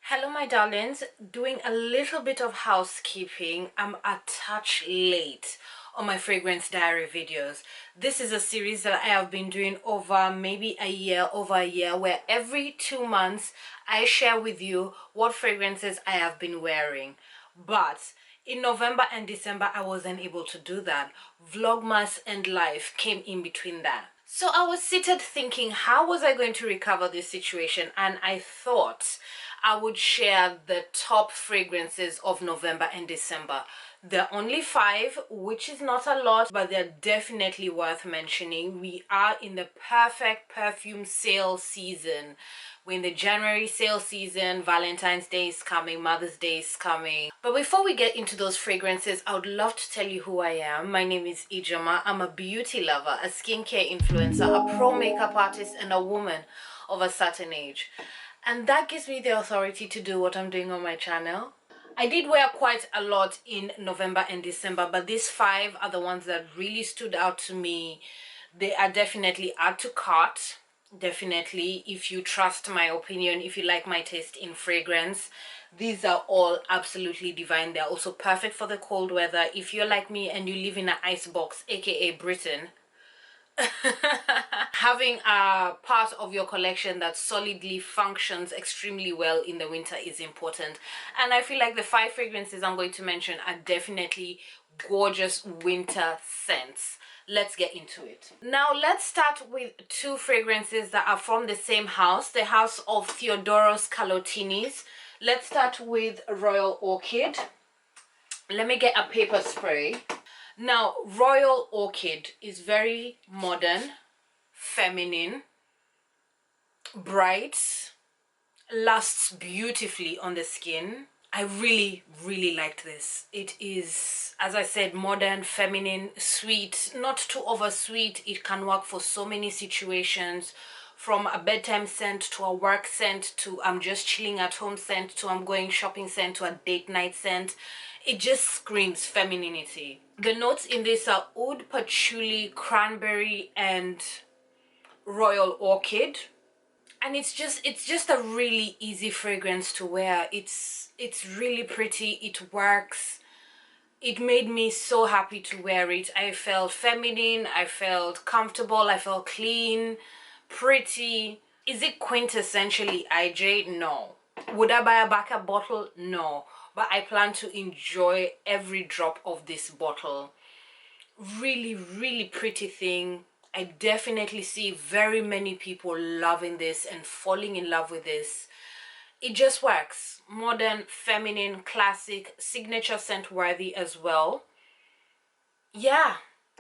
Hello my darlings, doing a little bit of housekeeping. I'm a touch late on my fragrance diary videos. This is a series that I have been doing over maybe over a year, where every 2 months I share with you what fragrances I have been wearing. But in November and December I wasn't able to do that. Vlogmas and life came in between that. So I was seated thinking, how was I going to recover this situation? And I thought I would share the top fragrances of November and December. There are only 5, which is not a lot, but they're definitely worth mentioning. We are in the perfect perfume sale season. We're in the January sale season. Valentine's Day is coming, Mother's Day is coming. But before we get into those fragrances, I would love to tell you who I am. My name is Ijeoma. I'm a beauty lover, a skincare influencer, a pro makeup artist, and a woman of a certain age. And that gives me the authority to do what I'm doing on my channel. I did wear quite a lot in November and December, but these 5 are the ones that really stood out to me. They are definitely add to cart. Definitely, if you trust my opinion, if you like my taste in fragrance, these are all absolutely divine. They're also perfect for the cold weather. If you're like me and you live in an ice box, aka Britain, having a part of your collection that solidly functions extremely well in the winter is important. And I feel like the 5 fragrances I'm going to mention are definitely gorgeous winter scents. Let's get into it. Now let's start with 2 fragrances that are from the same house, the house of Theodoros Kalotinis. Let's start with Royal Orchid. Let me get a paper spray. Now, Royal Orchid is very modern, feminine, bright, lasts beautifully on the skin. I really liked this. It is, as I said, modern, feminine, sweet, not too over sweet. It can work for so many situations, from a bedtime scent to a work scent to I'm just chilling at home scent to I'm going shopping scent to a date night scent. It just screams femininity. The notes in this are oud, patchouli, cranberry, and Royal Orchid. And it's just a really easy fragrance to wear. It's really pretty. It works. It made me so happy to wear it. I felt feminine, I felt comfortable, I felt clean, pretty. Is it quintessentially IJ? No. Would I buy a backup bottle? No. But I plan to enjoy every drop of this bottle. Really pretty thing. I definitely see very many people loving this and falling in love with this. It just works. Modern, feminine, classic, signature scent worthy as well. Yeah,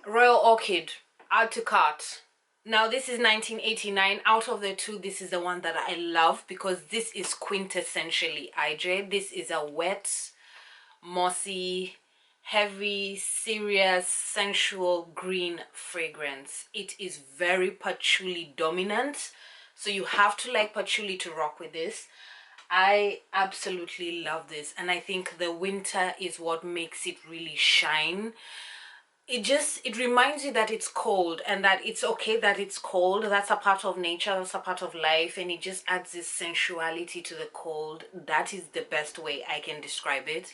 Royal Orchid, add to cart. Now this is 1989. Out of the 2, this is the one that I love because this is quintessentially IJ. This is a wet, mossy, heavy, serious, sensual green fragrance. It is very patchouli dominant, so you have to like patchouli to rock with this. I absolutely love this, and I think the winter is what makes it really shine. It reminds you that it's cold and that it's okay that it's cold. That's a part of nature, that's a part of life, and it just adds this sensuality to the cold. That is the best way I can describe it.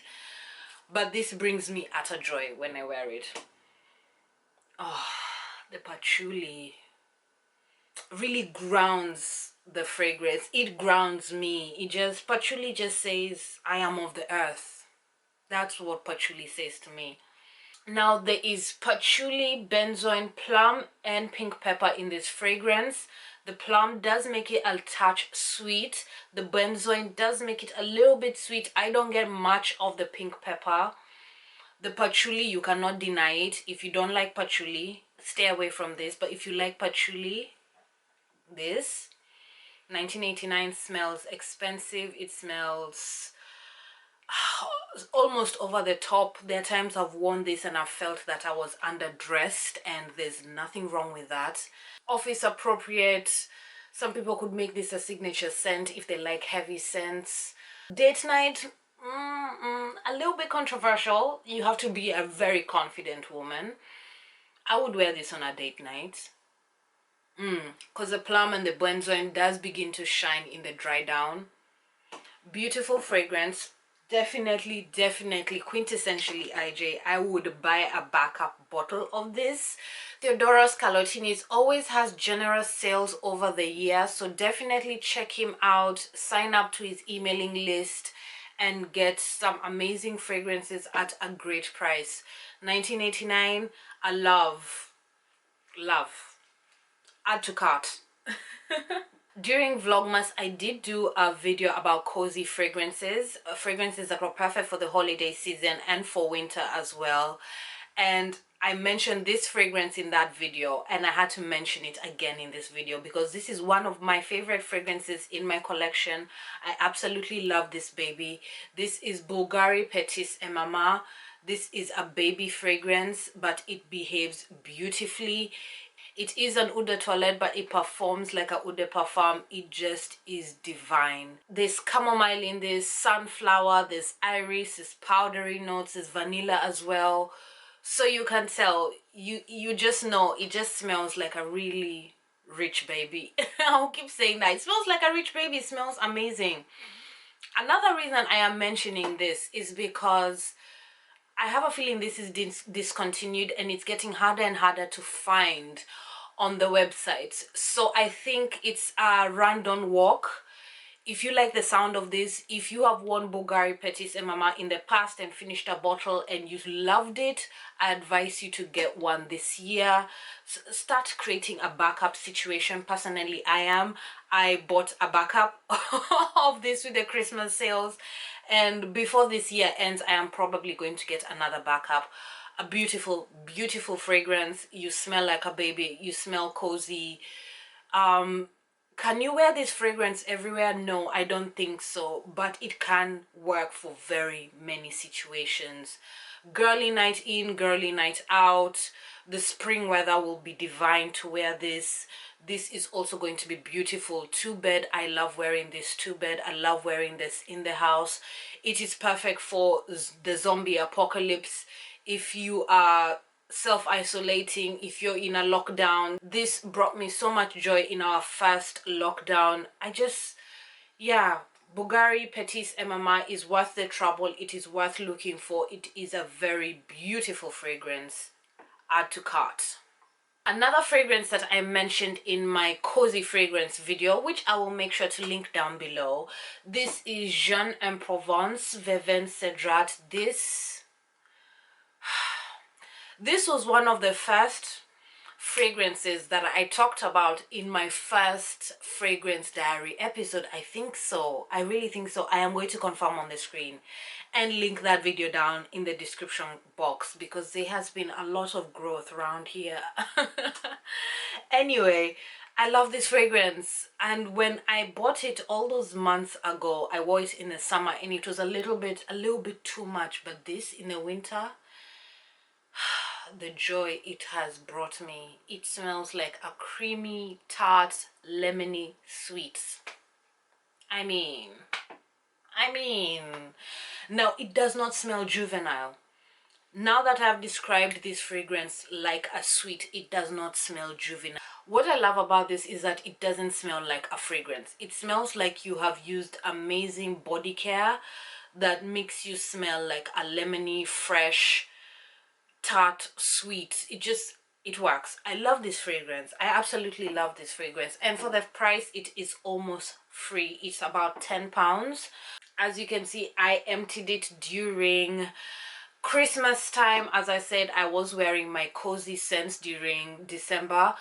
But this brings me utter joy when I wear it. Oh, the patchouli really grounds the fragrance. It grounds me. Patchouli just says, I am of the earth. That's what patchouli says to me. Now there is patchouli, benzoin, plum, and pink pepper in this fragrance. The plum does make it a touch sweet. The benzoin does make it a little bit sweet. I don't get much of the pink pepper. The patchouli, you cannot deny it. If you don't like patchouli, stay away from this. But if you like patchouli, this 1989 smells expensive. It smells almost over the top. There are times I've worn this and I've felt that I was underdressed, and there's nothing wrong with that. Office appropriate. Some people could make this a signature scent if they like heavy scents. Date night, a little bit controversial. You have to be a very confident woman. I would wear this on a date night because the plum and the benzoin does begin to shine in the dry down. Beautiful fragrance. Definitely, definitely, quintessentially IJ. I would buy a backup bottle of this. Theodoros Kalotinis always has generous sales over the year, so definitely check him out, sign up to his emailing list, and get some amazing fragrances at a great price. 1989. I love, love. Add to cart. During Vlogmas, I did do a video about cozy fragrances, fragrances that were perfect for the holiday season and for winter as well. And I mentioned this fragrance in that video, and I had to mention it again in this video because this is one of my favorite fragrances in my collection. I absolutely love this baby. This is Bvlgari Petits et Mama. This is a baby fragrance, but it behaves beautifully. It is an eau de toilette, but it performs like a eau de parfum. It just is divine. There's chamomile in this, sunflower, there's iris, there's powdery notes, there's vanilla as well. So you can tell, you just know, it just smells like a really rich baby. I'll keep saying that. It smells like a rich baby. It smells amazing. Another reason I am mentioning this is because I have a feeling this is discontinued and it's getting harder and harder to find on the website. So I think it's a random walk. If you like the sound of this, if you have worn Bvlgari Petits et Mama in the past and finished a bottle and you loved it, I advise you to get one this year. Start creating a backup situation. Personally, I bought a backup of this with the Christmas sales, and before this year ends, I am probably going to get another backup. A beautiful, beautiful fragrance. You smell like a baby. You smell cozy. Can you wear this fragrance everywhere? No, I don't think so, but it can work for very many situations. Girly night in, girly night out. The spring weather will be divine to wear this. This is also going to be beautiful to bed. I love wearing this to bed. I love wearing this in the house. It is perfect for the zombie apocalypse. If you are self-isolating, if you're in a lockdown, this brought me so much joy in our first lockdown. Yeah, Bvlgari Petits et Mama is worth the trouble. It is worth looking for. It is a very beautiful fragrance. Add to cart. Another fragrance that I mentioned in my cozy fragrance video, which I will make sure to link down below, this is Jeanne En Provonce Cedrat. This was one of the first fragrances that I talked about in my first fragrance diary episode. I think so. I really think so. I am going to confirm on the screen and link that video down in the description box because there has been a lot of growth around here. Anyway, I love this fragrance, and when I bought it all those months ago, I wore it in the summer and it was a little bit too much, but this in the winter, the joy it has brought me. It smells like a creamy, tart, lemony sweet. I mean, now it does not smell juvenile. Now that I've described this fragrance like a sweet, it does not smell juvenile. What I love about this is that it doesn't smell like a fragrance. It smells like you have used amazing body care that makes you smell like a lemony, fresh, tart, sweet. It works. I love this fragrance. I absolutely love this fragrance, and for the price it is almost free. It's about £10. As you can see, I emptied it during Christmas time. As I said, I was wearing my cozy scents during December,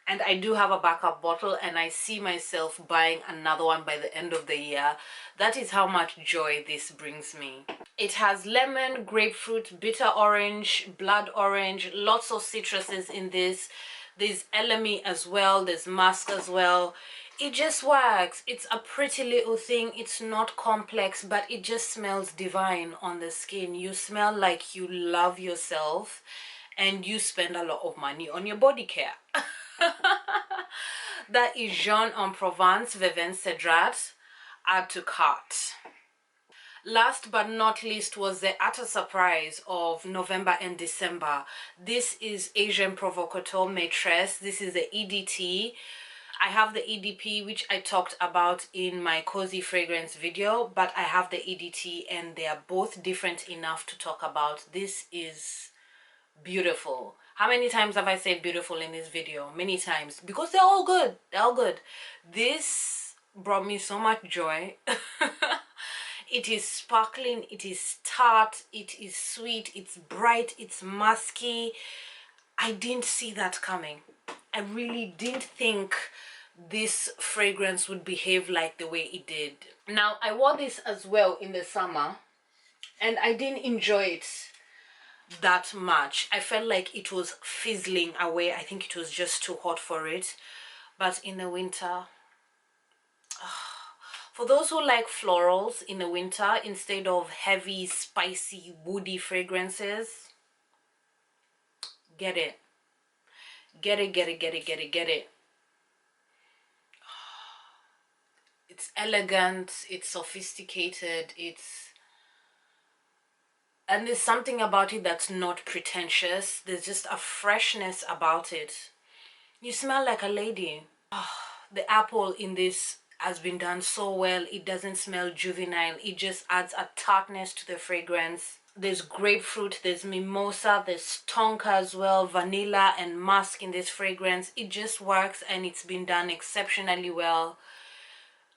and I do have a backup bottle, and I see myself buying another one by the end of the year. That is how much joy this brings me. It has lemon, grapefruit, bitter orange, blood orange, lots of citruses in this. There's elemi as well, there's musk as well. It just works. It's a pretty little thing. It's not complex, but it just smells divine on the skin. You smell like you love yourself and you spend a lot of money on your body care. That is Jeanne En Provonce Cedrat. Add to cart. Last but not least was the utter surprise of November and December. This is Asian Provocateur Maîtresse. This is the EDT. I have the EDP, which I talked about in my cozy fragrance video, but I have the EDT, and they are both different enough to talk about. This is beautiful. How many times have I said beautiful in this video? Many times, because they're all good. They're all good. This brought me so much joy. It is sparkling, it is tart, it is sweet, it's bright, it's musky. I didn't see that coming. I really didn't think this fragrance would behave like the way it did. Now, I wore this as well in the summer, and I didn't enjoy it that much. I felt like it was fizzling away. I think it was just too hot for it. But in the winter, for those who like florals in the winter instead of heavy, spicy, woody fragrances, get it. Get it, get it, get it, get it, get it. It's elegant, it's sophisticated, and there's something about it that's not pretentious. There's just a freshness about it. You smell like a lady. The apple in this has been done so well. It doesn't smell juvenile. It just adds a tartness to the fragrance. There's grapefruit, there's mimosa, there's tonka as well, vanilla and musk in this fragrance. It just works, and it's been done exceptionally well.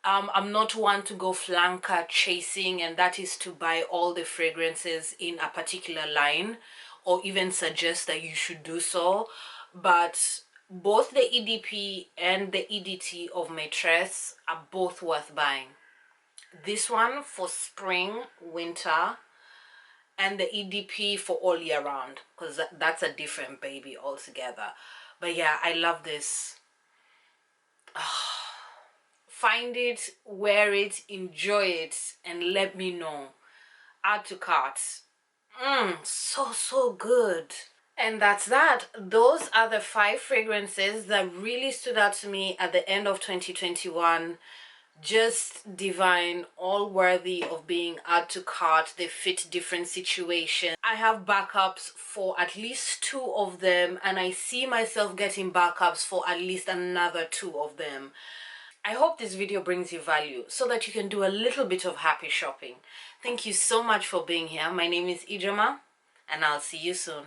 I'm not one to go flanker chasing, and that is to buy all the fragrances in a particular line or even suggest that you should do so. But both the EDP and the EDT of Maîtresse are both worth buying. This one for spring, winter, and the EDP for all year round, because that's a different baby altogether. But yeah, I love this. Find it, wear it, enjoy it, and let me know. Add to cart. So good. And that's that. Those are the 5 fragrances that really stood out to me at the end of 2021. Just divine, all worthy of being add to cart. They fit different situations. I have backups for at least 2 of them, and I see myself getting backups for at least another 2 of them. I hope this video brings you value so that you can do a little bit of happy shopping. Thank you so much for being here. My name is Ijeoma, and I'll see you soon.